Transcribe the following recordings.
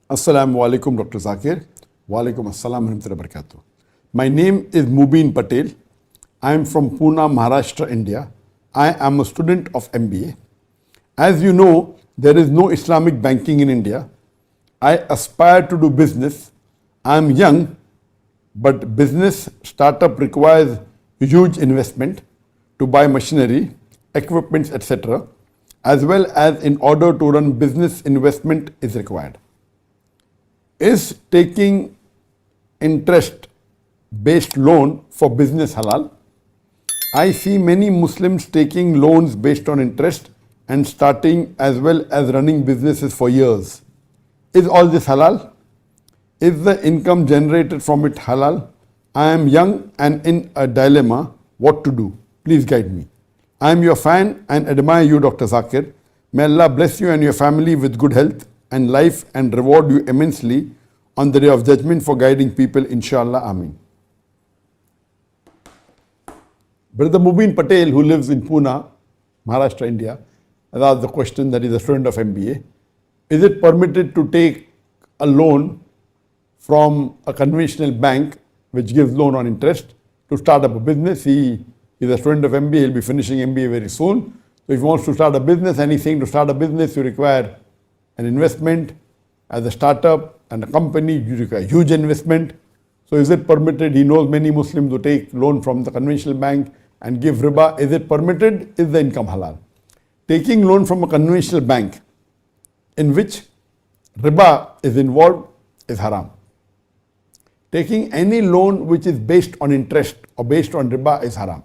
Assalamu alaikum, Dr. Zakir. Wa alaikum assalam wa rahmatullahi wa barakatuh. My name is Mubin Patel. I am from Pune, Maharashtra, India. I am a student of MBA. As you know, there is no Islamic banking in India. I aspire to do business. I am young, but business startup requires huge investment to buy machinery, equipments, etc. As well as in order to run business, investment is required. Is taking interest-based loan for business halal? I see many Muslims taking loans based on interest and starting as well as running businesses for years. Is all this halal? Is the income generated from it halal? I am young and in a dilemma what to do. Please guide me. I am your fan and admire you, Dr. Zakir. May Allah bless you and your family with good health and life and reward you immensely on the day of judgment for guiding people, inshallah. Ameen. Brother Mubin Patel, who lives in Pune, Maharashtra, India, has asked the question, that is a student of MBA. Is it permitted to take a loan from a conventional bank which gives loan on interest to start up a business? He is a student of MBA, he'll be finishing MBA very soon. So if he wants to start a business, anything to start a business, you require an investment. As a startup and a company, you require huge investment. So is it permitted? He knows many Muslims who take loan from the conventional bank and give riba. Is it permitted? Is the income halal? Taking loan from a conventional bank in which riba is involved is haram. Taking any loan which is based on interest or based on riba is haram.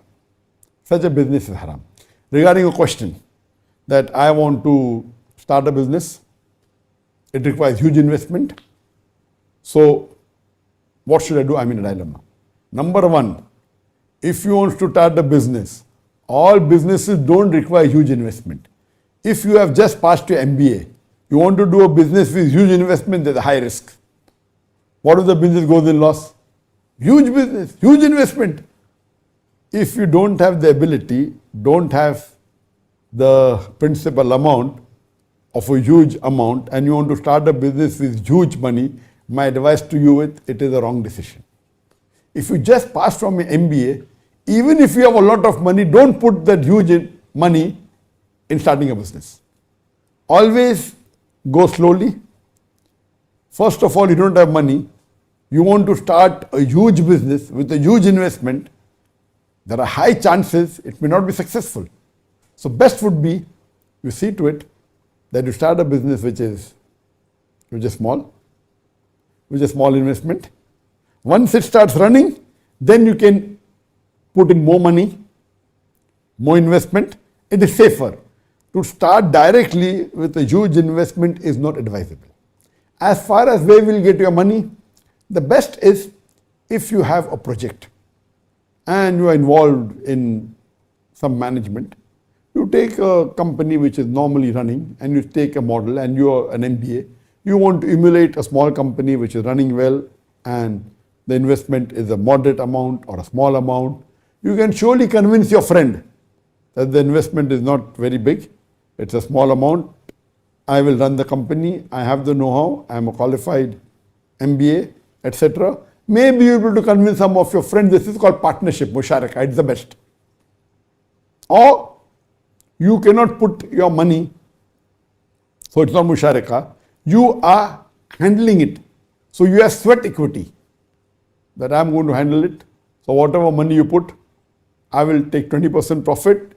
Such a business is haram. Regarding a question that I want to start a business, it requires huge investment. So what should I do? I'm in a dilemma. Number one, if you want to start a business, all businesses don't require huge investment. If you have just passed your MBA, you want to do a business with huge investment, there's a high risk. What if the business goes in loss? Huge business, huge investment. If you don't have the ability, don't have the principal amount of a huge amount and you want to start a business with huge money, my advice to you is it is a wrong decision. If you just pass from an MBA, even if you have a lot of money, don't put that huge money in starting a business. Always go slowly. First of all, you don't have money. You want to start a huge business with a huge investment. There are high chances it may not be successful. So best would be you see to it that you start a business which is small, with a small investment. Once it starts running, then you can put in more money, more investment. It is safer. To start directly with a huge investment is not advisable. As far as where you will get your money, the best is if you have a project and you are involved in some management, you take a company which is normally running and you take a model and you are an MBA. You want to emulate a small company which is running well and the investment is a moderate amount or a small amount. You can surely convince your friend that the investment is not very big. It's a small amount. I will run the company. I have the know-how. I am a qualified MBA, etc. Maybe you're able to convince some of your friends. This is called partnership, musharaka. It's the best. Or you cannot put your money, so it's not musharaka. You are handling it. So you have sweat equity that I'm going to handle it. So whatever money you put, I will take 20% profit.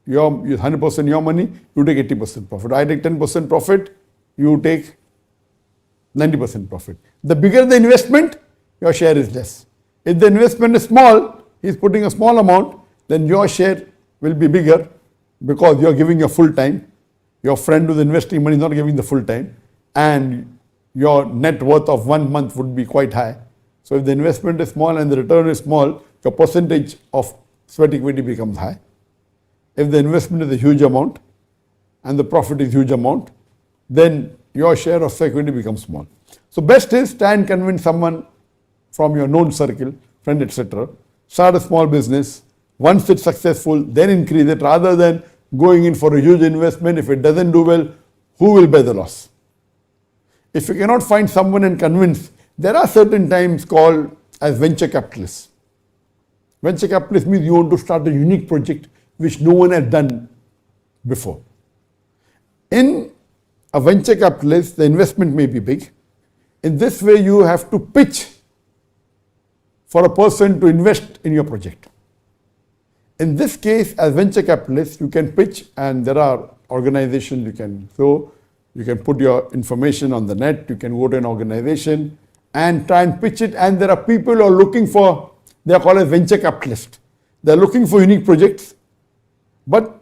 Your 100% your money, you take 80% profit. I take 10% profit, you take 90% profit. The bigger the investment, your share is less. If the investment is small, he's putting a small amount, then your share will be bigger because you're giving your full time. Your friend who's investing money is not giving the full time, and your net worth of 1 month would be quite high. So if the investment is small and the return is small, your percentage of sweat equity becomes high. If the investment is a huge amount and the profit is huge amount, then your share of sweat equity becomes small. So best is try and convince someone from your known circle, friend, etc. Start a small business. Once it's successful, then increase it rather than going in for a huge investment. If it doesn't do well, who will bear the loss? If you cannot find someone and convince, there are certain times called as venture capitalists. Venture capitalist means you want to start a unique project which no one has done before. In a venture capitalist, the investment may be big. In this way, you have to pitch for a person to invest in your project. In this case, as venture capitalists, you can pitch, and there are organizations you can go. You can put your information on the net, you can go to an organization and try and pitch it, and there are people who are looking for, they are called as venture capitalists. They are looking for unique projects, but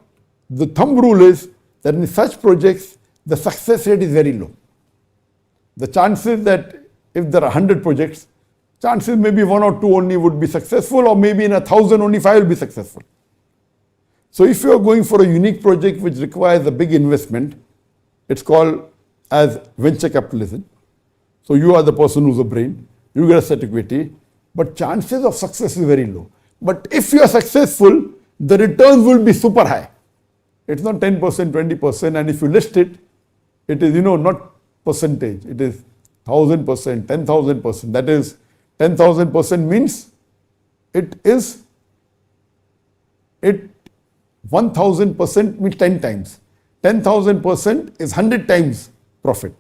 the thumb rule is that in such projects, the success rate is very low. The chances that if there are 100 projects, chances maybe 1 or 2 only would be successful, or maybe in 1,000 only 5 will be successful. So if you are going for a unique project which requires a big investment, it's called as venture capitalism. So you are the person who's a brain, you get a set equity, but chances of success is very low. But if you are successful, the returns will be super high. It's not 10%, 20%, and if you list it, it is, not percentage, it is 1,000%, 10,000%. That is, 10,000% means it 1,000% means 10 times. 10,000% is 100 times profit.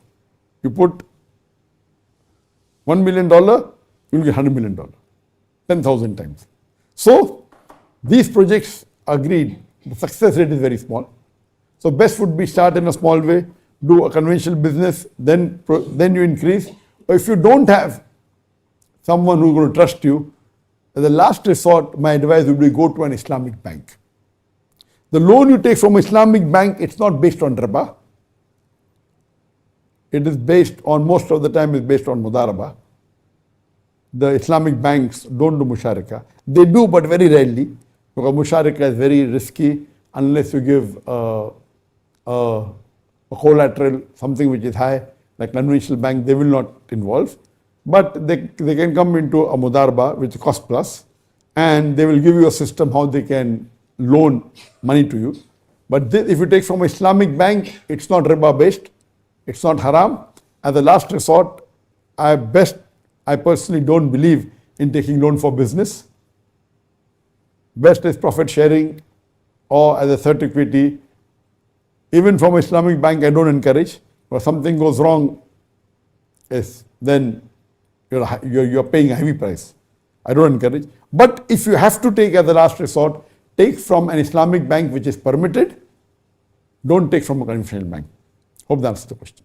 You put $1 million, you will get $100 million, 10,000 times. So these projects agreed, the success rate is very small. So best would be start in a small way, do a conventional business, then you increase. Or if you don't have someone who is going to trust you, as a last resort, my advice would be go to an Islamic bank. The loan you take from Islamic bank, it's not based on riba. It is based on, most of the time is based on mudaraba. The Islamic banks don't do musharaka. They do, but very rarely, because musharaka is very risky unless you give a collateral, something which is high, like conventional bank, they will not involve. But they can come into a mudaraba, which is cost plus, and they will give you a system how they can loan money to you. But if you take from an Islamic bank, it's not riba based, it's not haram. As a last resort, I personally don't believe in taking loan for business. Best is profit sharing or as a third equity. Even from Islamic bank, I don't encourage. If something goes wrong, then you're paying a heavy price. I don't encourage. But if you have to take as a last resort, take from an Islamic bank which is permitted. Don't take from a conventional bank. Hope that answers the question.